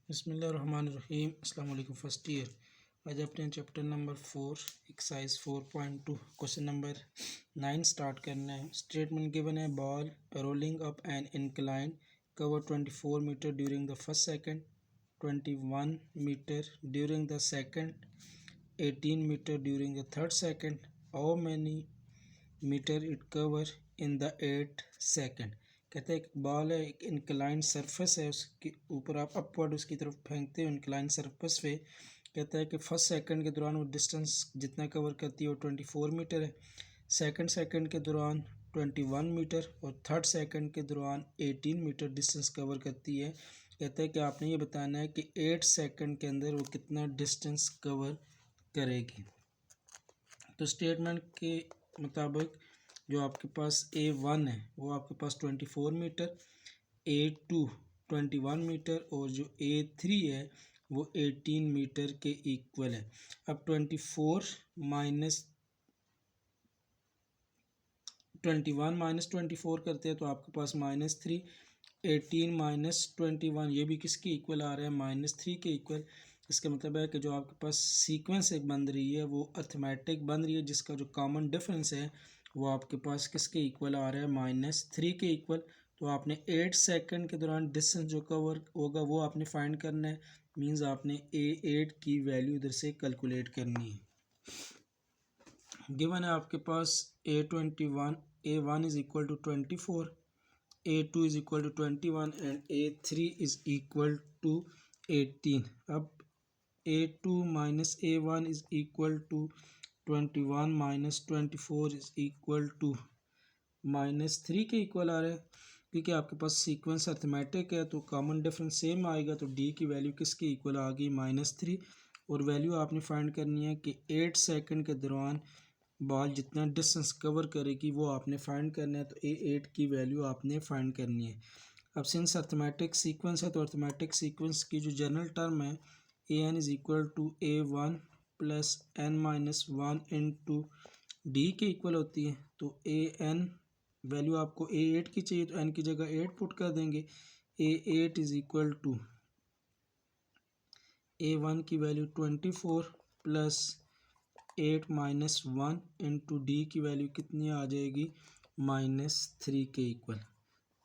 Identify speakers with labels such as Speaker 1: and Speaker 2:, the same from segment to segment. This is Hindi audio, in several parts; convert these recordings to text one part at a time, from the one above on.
Speaker 1: बिस्मिल्लाहिर्रहमानिर्रहीम। अस्सलाम वालेकुम। फर्स्ट ईयर आज अपने chapter number 4 exercise 4.2 question number 9 start करना है। स्टेटमेंट गिवन है ball rolling up an incline cover 24 metre during the first second, 21 metre during the second, 18 metre during the third second. How many metre it cover in the 8 second. कहते हैं एक बॉल है, एक इंक्लाइन सरफेस है, उसके ऊपर आप अपवर्ड उसकी तरफ फेंकते हो इंक्लाइन सरफेस पे। कहता है कि फर्स्ट सेकंड के दौरान वो डिस्टेंस जितना कवर करती है वो 24 मीटर है, सेकंड सेकंड के दौरान 21 मीटर और थर्ड सेकंड के दौरान 18 मीटर डिस्टेंस कवर करती है। कहता है कि आपने ये बताना है कि 8 सेकंड के अंदर वो कितना डिस्टेंस कवर करेगी। तो स्टेटमेंट के मुताबिक जो आपके पास A1 है वो आपके पास 24 मीटर, A2 21 मीटर और जो A3 है वो 18 मीटर के इक्वल है। अब 24 माइनस 21 माइनस 24 करते हैं तो आपके पास -3, 18 माइनस 21 ये भी किसके इक्वल आ रहा है, -3 के इक्वल। इसका मतलब है कि जो आपके पास सीक्वेंस एक बन रही है वो अर्थमेटिक बन रही है, जिसका जो कॉमन डिफरेंस है वो आपके पास किसके इक्वल आ रहा है, -3 के इक्वल। तो आपने 8 सेकंड के दौरान डिस्टेंस जो कवर होगा वो आपने फाइंड करना है। मींस आपने A8 की वैल्यू इधर से कैलकुलेट करनी है। गिवन है आपके पास A1 is equal to 24, A2 is equal to 21 and A3 is equal to 18। अब A2 minus A1 is equal to 21 minus 24 is equal to -3 के इक्वल आ रहा है। क्योंकि आपके पास सीक्वेंस अर्थमेटिक है तो कॉमन डिफरेंस सेम आएगा, तो D की वैल्यू किसके इक्वल आ गई, -3। और वैल्यू आपने फाइंड करनी है कि 8 सेकंड के दौरान बॉल जितना डिस्टेंस कवर करेगी वो आपने फाइंड करना है। तो A8 की वैल्यू आपने फाइंड करनी है। अब सिंस अर्थमेटिक सीक्वेंस है तो अर्थमेटिक सीक्वेंस की जो जनरल टर्म है AN is equal to A1 plus n-1 into D के इक्वल होती है। तो AN वैल्यू आपको A8 की चाहिए तो n की जगह 8 पुट कर देंगे। A8 is equal to A1 की value 24 plus 8 minus 1 into D की वैल्यू कितनी आ जाएगी, -3 के इक्वल।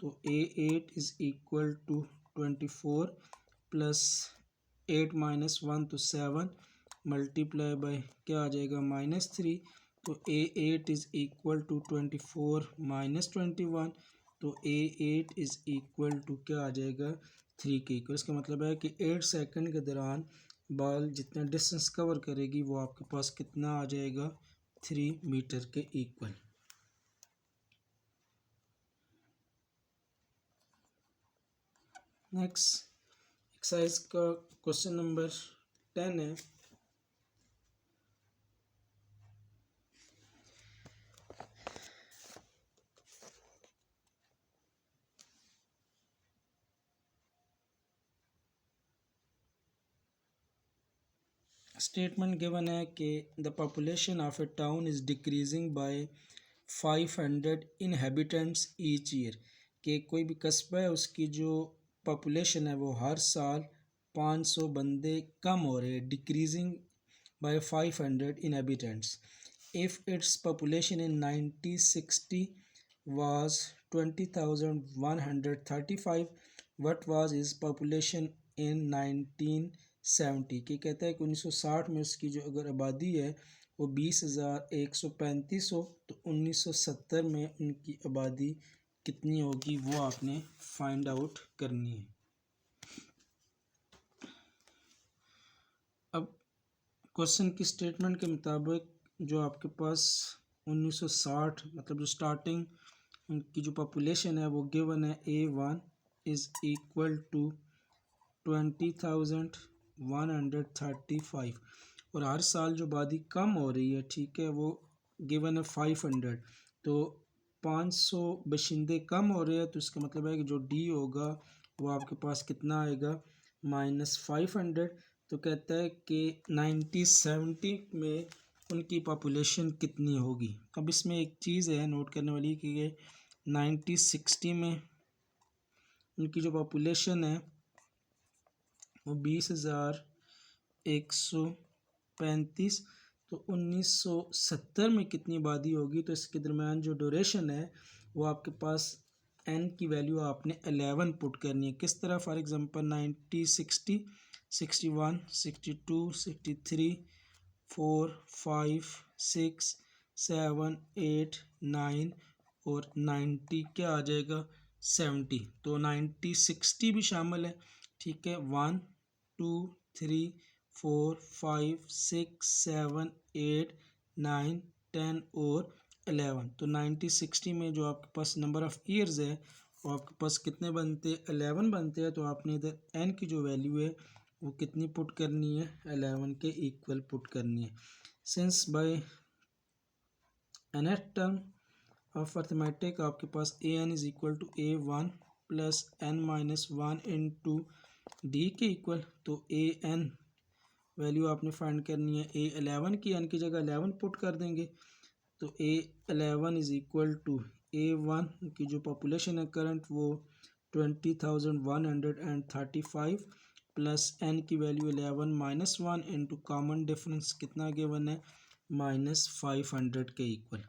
Speaker 1: तो A8 is equal to 24 plus 8 minus 1 तो 7 मल्टीप्लाई बाय क्या आ जाएगा, -3। तो A8 is equal to 24 minus 21। तो A8 इज़ इक्वल टू क्या आ जाएगा, 3 के इक्वल। इसका मतलब है कि 8 सेकंड के दौरान बॉल जितना डिस्टेंस कवर करेगी वो आपके पास कितना आ जाएगा, 3 मीटर के इक्वल। नेक्स्ट एक्सरसाइज का क्वेश्चन नंबर 10 है। स्टेटमेंट गिवन है कि the population of a town is decreasing by 500 inhabitants each year. कि कोई भी कस्बा है उसकी जो पॉपुलेशन है वो हर साल 500 बंदे कम हो रहे हैं, decreasing by 500 inhabitants. If its population in 1960 was 20,135, what was is population in 1970। कि कहता है कि 1960 में उसकी जो अगर आबादी है वो 20,135 हो तो 1970 में उनकी आबादी कितनी होगी वो आपने फाइंड आउट करनी है। अब क्वेश्चन की स्टेटमेंट के मुताबिक जो आपके पास 1960 मतलब जो स्टार्टिंग उनकी जो पॉपुलेशन है वो गिवन है A1 इज़ इक्वल टू 20,135 और हर साल जो आबादी कम हो रही है, ठीक है, वो गिवन है 500। तो 500 बशिंदे कम हो रहे हैं तो इसका मतलब है कि जो D होगा वो आपके पास कितना आएगा, -500। तो कहता है कि 1970 में उनकी पॉपुलेशन कितनी होगी। अब इसमें एक चीज़ है नोट करने वाली कि ये 1960 में उनकी जो पॉपुलेशन है वो 20,135। तो 1970 में कितनी आबादी होगी, तो इसके दरमियान जो ड्यूरेशन है वो आपके पास n की वैल्यू आपने 11 पुट करनी है। किस तरह, फॉर एग्जांपल 90, 60, 61, 62, 63, 4, 5, 6, 7, 8, 9 और 90 क्या आ जाएगा 70। तो 90 60 भी शामिल है, ठीक है। 1 2 3 4 5 6 7 8 9 10 और 11। तो 90 60 में जो आपके पास नंबर ऑफ़ ईयर्स है वो आपके पास कितने बनते हैं, 11 बनते हैं। तो आपने इधर n की जो वैल्यू है वो कितनी पुट करनी है, 11 के इक्वल पुट करनी है। Since by nth term of arithmetic आपके पास an is equal to a1 plus n minus 1 into D के इक्वल। तो an वैल्यू आपने फाइंड करनी है a11 की, n की जगह 11 पुट कर देंगे। तो a11 is equal to a1 की जो पॉपुलेशन है करंट वो 20,135 प्लस n की value 11 minus 1 into common difference कितना गिवन है -500 के इक्वल।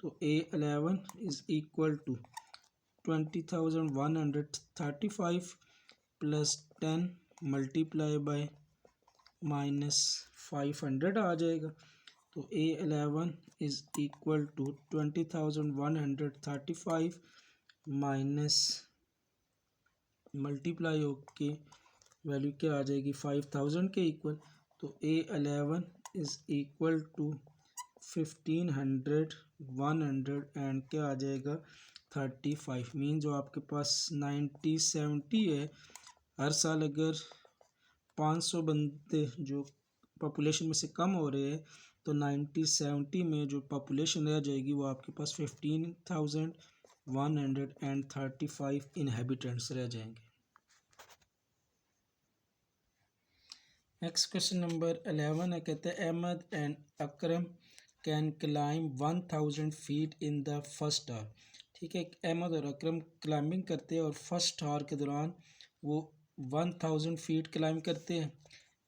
Speaker 1: तो a11 is equal to 20,135 plus 10 multiply by -500 आ जाएगा। तो a11 is equal to 20,135 minus multiply होके वैल्यू क्या आ जाएगी 5000 के इक्वल। तो a11 is equal to 1500 100 and क्या आ जाएगा 35। मीन जो आपके पास 90 70 है, हर साल अगर 500 बंदे जो पॉपुलेशन में से कम हो रहे हैं तो 90 70 में जो पॉपुलेशन रह जाएगी वो आपके पास 15,135 इनहेबिटेंट्स रह जाएंगे। नेक्स्ट क्वेश्चन नंबर 11 है, कहते हैं Ahmed and Akram can climb 1000 feet in the first hour. ठीक है, अहमद और अकरम क्लाइंबिंग करते हैं और फर्स्ट आवर के दौरान वो 1000 फीट क्लाइंब करते हैं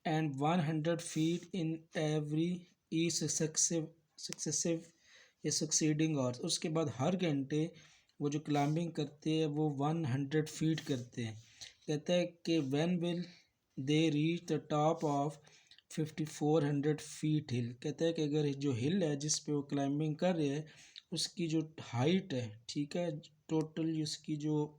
Speaker 1: and 100 feet in every E successive या सक्सीडिंग आवर्स। उसके बाद हर घंटे वो जो क्लाइंबिंग करते हैं वो 100 फीट करते हैं। कहता है कि when will they reach the top of 5400 feet hill. कहता है कि अगर जो हिल है जिस पे वो क्लाइंबिंग कर रहे हैं उसकी जो हाइट है, ठीक है, टोटल उसकी जो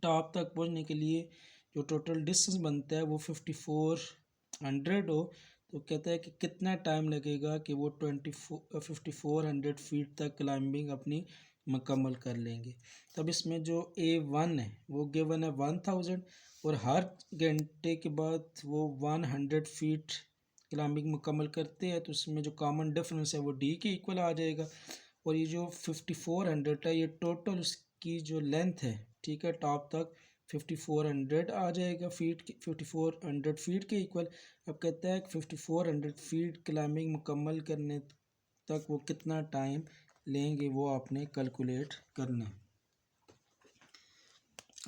Speaker 1: टॉप तक पहुंचने के लिए जो टोटल डिस्टेंस बनता है वो 5400 हो। तो कहता है कि कितना टाइम लगेगा कि वो 5400 फीट तक क्लाइंबिंग अपनी मुकम्मल कर लेंगे। तब इसमें जो A1 है वो गिवन है 1000 और हर घंटे के बाद वो 100 फीट क्लाइंबिंग मुकम्मल करते हैं। तो उसमें जो कॉमन डिफरेंस है वो D के इक्वल आ जाएगा। और ये जो 5400 है ये टोटल उसकी जो लेंथ है, ठीक है, टॉप तक 5400 आ जाएगा फीट, 5400 फीट के इक्वल। अब कहता है 5400 फीट क्लाइंबिंग मुकम्मल करने तक वो कितना टाइम लेंगे वो आपने कैलकुलेट करना है।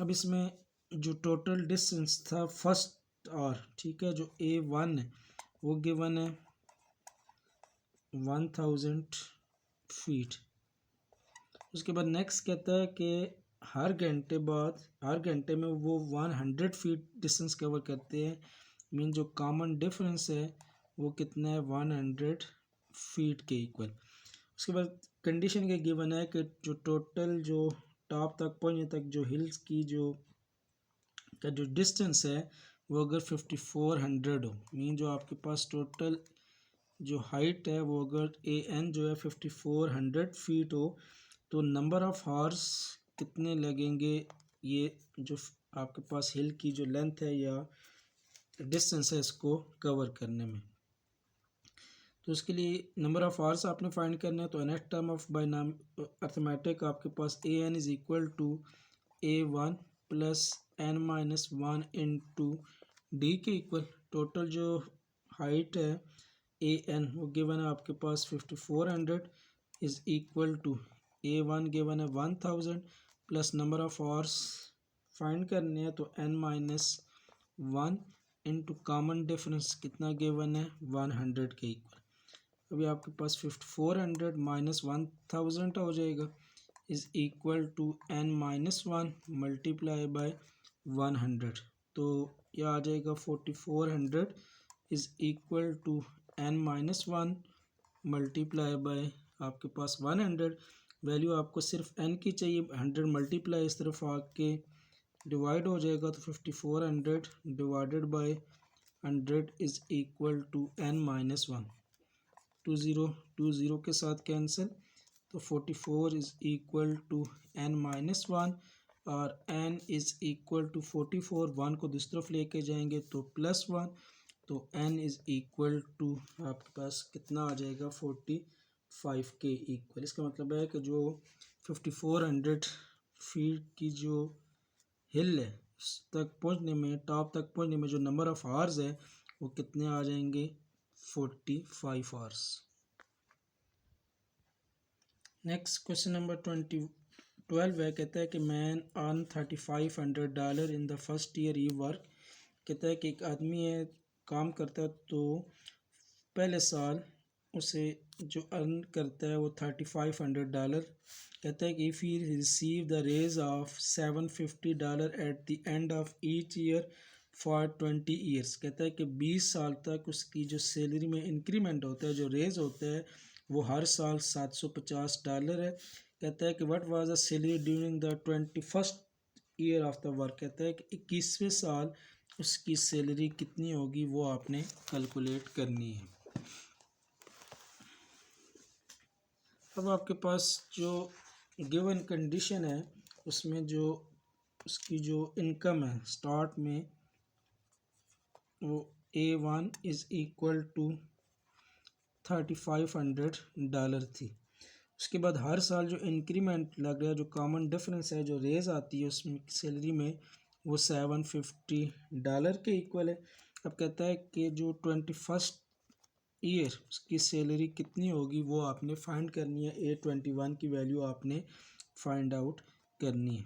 Speaker 1: अब इसमें जो टोटल डिस्टेंस था फर्स्ट और, ठीक है, जो A1 है वो गिवन है 1000 फीट। उसके बाद नेक्स्ट कहता है कि हर घंटे में वो 100 फीट डिस्टेंस कवर करते हैं। मीन जो कॉमन डिफरेंस है वो कितना है 100 फीट के इक्वल। उसके बाद कंडीशन के गिवन है कि जो टोटल जो टॉप तक पहुंचने तक जो हिल्स की जो डिस्टेंस है वो अगर 5400 हो, मीन जो आपके पास टोटल जो हाइट है वो अगर AN जो है 5400 फीट हो तो नंबर ऑफ आवर्स कितने लगेंगे ये जो आपके पास हिल की जो लेंथ है या डिस्टेंस है इसको कवर करने में। तो उसके लिए नंबर ऑफ आवर्स आपने फाइंड करना है। तो next term of binome arithmetic आपके पास AN is equal to A1 plus n minus 1 into D के इक्वल। टोटल जो हाइट है AN वो गिवन है आपके पास 5400 is equal to A1 given है 1000 plus number of hours find करने हैं। तो n minus 1 into common difference कितना गिवन है 100 के इक्वल। अभी आपके पास 5400 माइनस 1000 हो जाएगा is equal to n minus 1 multiply by 100। तो यह आ जाएगा 4400 is equal to n minus 1 multiply by आपके पास 100। वैल्यू आपको सिर्फ n की चाहिए, 100 मल्टीप्लाई इस तरफ आके डिवाइड हो जाएगा तो 5400 divided by 100 is equal to n minus 1। 20 के साथ कैंसिल तो 44 is equal to n minus 1 और n इज़ इक्वल टू 44, 1 को दूसरी तरफ लेके जाएंगे तो +1, तो n इज़ इक्वल टू आपके पास कितना आ जाएगा 45 के इक्वल। इसका मतलब है कि जो 5400 फीट की जो हिल है उस तक पहुंचने में, टॉप तक पहुंचने में जो नंबर ऑफ आवर्स है वो कितने आ जाएंगे 45 आवर्स। नेक्स्ट क्वेश्चन नंबर 12 है, कहता है कि man earn $3500 in the first year he work. कहता है कि एक आदमी है काम करता है तो पहले साल उसे जो अर्न करता है वो $3500। कहता है कि if he receive the raise of $750 at the end of each year for 20 years. कहता है कि 20 साल तक उसकी जो सैलरी में इंक्रीमेंट होता है, जो रेज होता है वो हर साल $750 है। कहता है कि what was the salary during the 21st year of the work. कहता है कि 21वें साल उसकी सैलरी कितनी होगी वो आपने कैलकुलेट करनी है। अब आपके पास जो गिवन कंडीशन है उसमें जो उसकी जो इनकम है स्टार्ट में वो A1 इज़ इक्वल टू $3500 थी। उसके बाद हर साल जो इंक्रीमेंट लग रहा है, जो कॉमन डिफरेंस है, जो रेज आती है उसमें सैलरी में वो $750 के इक्वल है। अब कहता है कि जो 21st ईयर उसकी सैलरी कितनी होगी वो आपने फाइंड करनी है। A21 की वैल्यू आपने फाइंड आउट करनी है।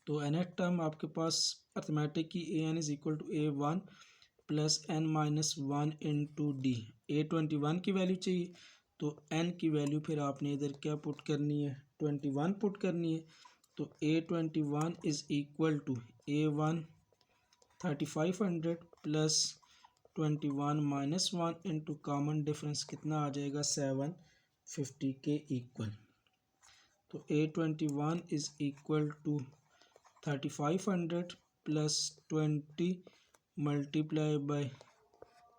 Speaker 1: तो nth टर्म आपके पास अर्थमेटिक की AN is equal to A1 plus n minus 1 into D. A21 की वैल्यू चाहिए तो n की वैल्यू फिर आपने इधर क्या पुट करनी है 21 पुट करनी है। तो A21 is equal to A1 3500 plus 21 minus 1 into common difference कितना आ जाएगा 750 के इक्वल। तो A21 is equal to 3500 plus 20 multiply by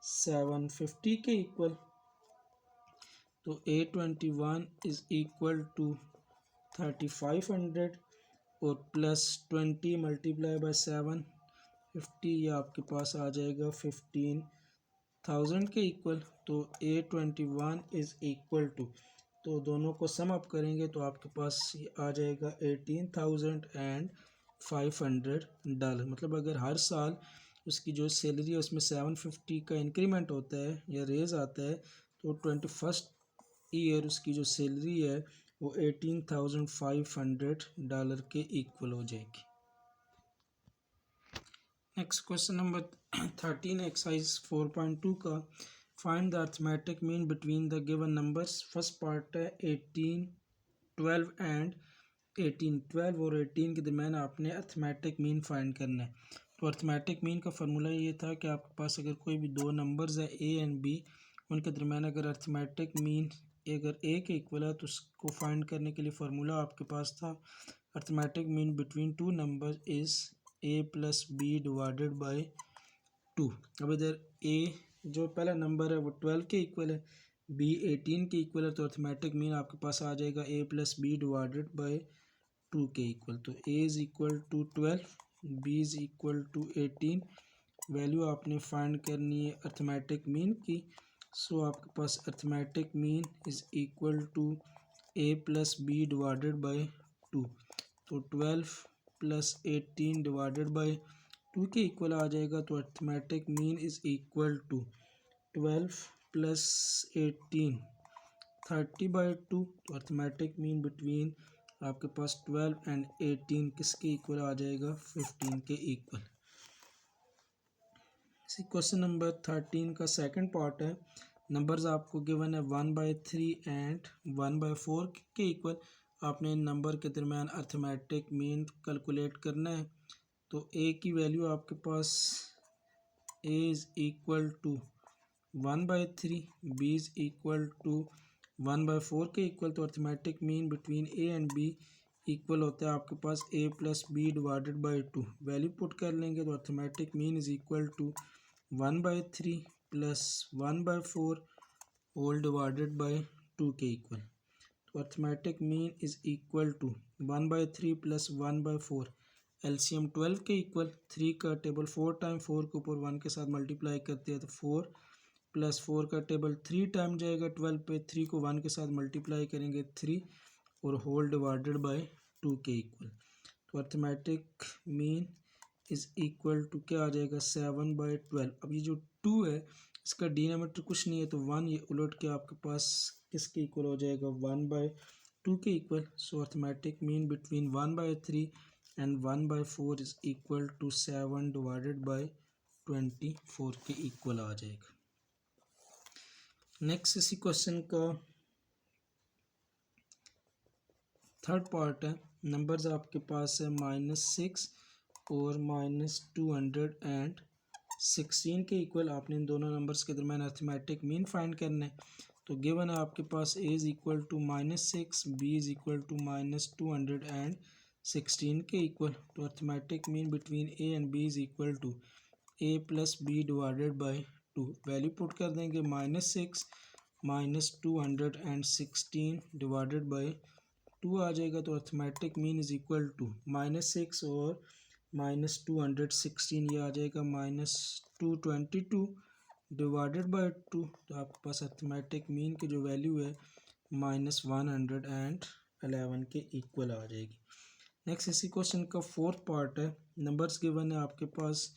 Speaker 1: 750 के इक्वल। तो A21 इज़ इक्वल टू 3500 और प्लस 20 मल्टीप्लाई बाय 750, ये आपके पास आ जाएगा 15,000 के इक्वल। तो A21 इज़ इक्वल टू, तो दोनों को सम अप करेंगे तो आपके पास ये आ जाएगा $18,500। मतलब अगर हर साल उसकी जो सैलरी है उसमें 750 का इंक्रीमेंट होता है या रेज आता है तो 21st ईयर उसकी जो सैलरी है वो $18,500 के इक्वल हो जाएगी। नेक्स्ट क्वेश्चन नंबर 13 एक्सरसाइज 4.2 का find the arithmetic mean between the given numbers. First part है 18, 12 एंड 18। 12 और 18 के दरमियान आपने अर्थमेटिक मीन फाइंड करना है। तो अर्थमेटिक मीन का फार्मूला ये था कि आपके पास अगर कोई भी दो नंबर्स है A एंड B, उनके दरमियान अगर अर्थमेटिक मीन अगर A के इक्वल है तो उसको फाइंड करने के लिए फार्मूला आपके पास था arithmetic mean between two number is A plus B divided by 2। अब इधर A जो पहला नंबर है वो 12 के इक्वल है, B 18 के इक्वल है, तो अर्थमेटिक मीन आपके पास आ जाएगा A plus B divided by 2 के इक्वल। तो A is equal to 12, B is equal to 18। Value आपने फाइंड करनी है अर्थमेटिक मीन की। सो आपके पास arithmetic mean is equal to A plus B divided by 2। तो 12 प्लस 18 डिवाइडेड बाई 2 के इक्वल आ जाएगा। तो arithmetic mean is equal to 12 plus 18 30/2। तो अर्थमेटिक मीन बिटवीन आपके पास 12 एंड 18 किसके इक्वल आ जाएगा 15 के इक्वल। क्वेश्चन नंबर 13 का सेकंड पार्ट है। नंबर्स आपको गिवन है 1/3 एंड 1/4 के इक्वल। आपने इन नंबर के दरमियान अर्थमेटिक मीन कैलकुलेट करना है। तो ए की वैल्यू आपके पास A is equal to 1/3, B is equal to 1/4 के इक्वल। तो arithmetic mean between A and B equal होता है आपके पास a plus B divided by 2। Value put कर लेंगे तो arithmetic mean is equal to 1/3 plus 1/4 whole divided by 2 के इक्वल। तो arithmetic mean is equal to 1/3 plus 1/4 LCM 12 के इक्वल। 3 का टेबल 4 टाइम 4 के ऊपर 1 के साथ मल्टीप्लाई करते हैं तो 4 प्लस 4 का टेबल 3 टाइम जाएगा 12 पे। 3 को 1 के साथ मल्टीप्लाई करेंगे 3 और होल डिवाइडेड बाय 2 के इक्वल। तो arithmetic mean is equal to क्या आ जाएगा 7/12। अब ये जो 2 है इसका डिनोमिनेटर कुछ नहीं है तो 1 ये उलट के आपके पास किसके इक्वल हो जाएगा 1/2 के equal. So arithmetic mean between 1/3 and 1/4 is equal to 7 divided by 24 के इक्वल आ जाएगा। नेक्स्ट इसी क्वेश्चन का थर्ड पार्ट है। नंबर्स आपके पास है -6 और -216 के इक्वल। आपने इन दोनों नंबर्स के दरमियान अर्थमेटिक मीन फाइंड करना है। तो गिवन है आपके पास a is equal to -6, b is equal to -216 के इक्वल। तो arithmetic mean between a and b is equal to a plus b divided by 2। Value put कर देंगे -6 -216 डिवाइडेड बाई 2 आ जाएगा। तो arithmetic mean is equal to -6 और -216 ये आ जाएगा -222 डिवाइडेड बाई 2। तो आपके पास अर्थमेटिक मीन की जो वैल्यू है -111 के इक्वल आ जाएगी। नेक्स्ट इसी क्वेश्चन का फोर्थ पार्ट है। नंबर्स गिवन है आपके पास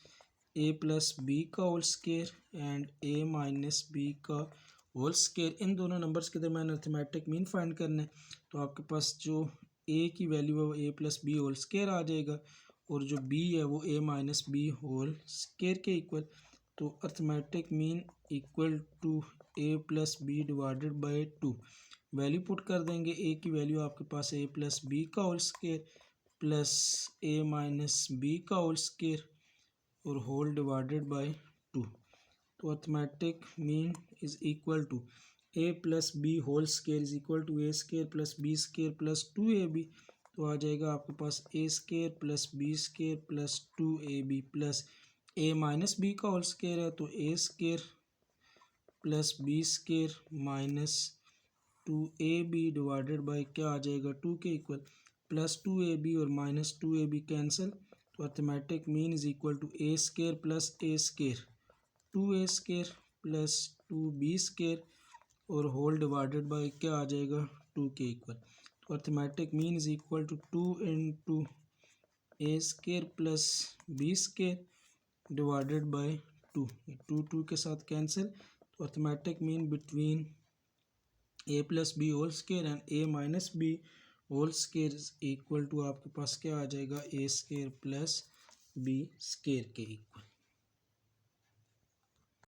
Speaker 1: a प्लस बी का whole square and a minus B का होल स्केयर। इन दोनों नंबर्स के दरमियान अर्थमेटिक मीन फाइंड करना है। तो आपके पास जो a की वैल्यू है वो a plus B whole square आ जाएगा और जो b है वो a minus B whole square के इक्वल। तो arithmetic mean equal to a plus B divided by 2। Value put कर देंगे। a की वैल्यू आपके पास a प्लस बी का whole square plus a minus B का होल स्केयर और होल डिवाइडेड बाई 2। तो arithmetic mean is equal to a plus B whole square is equal to a square plus B square plus 2ab। तो आ जाएगा आपके पास a square plus B square plus 2ab plus a minus B का होल स्केयर है तो a square plus B square minus 2ab divided by क्या आ जाएगा 2 के इक्वल। प्लस 2ab और माइनस 2ab कैंसिल। तो arithmetic mean is equal to a square plus a square 2a square plus 2b square और होल डिवाइडेड बाई क्या आ जाएगा 2 के इक्वल। तो arithmetic mean is equal to 2 into a square plus b square divided by 2। 2 के साथ कैंसिल। तो arithmetic mean between a plus B whole square and a minus B whole square is equal to आपके पास क्या आ जाएगा a square plus b square के इक्वल।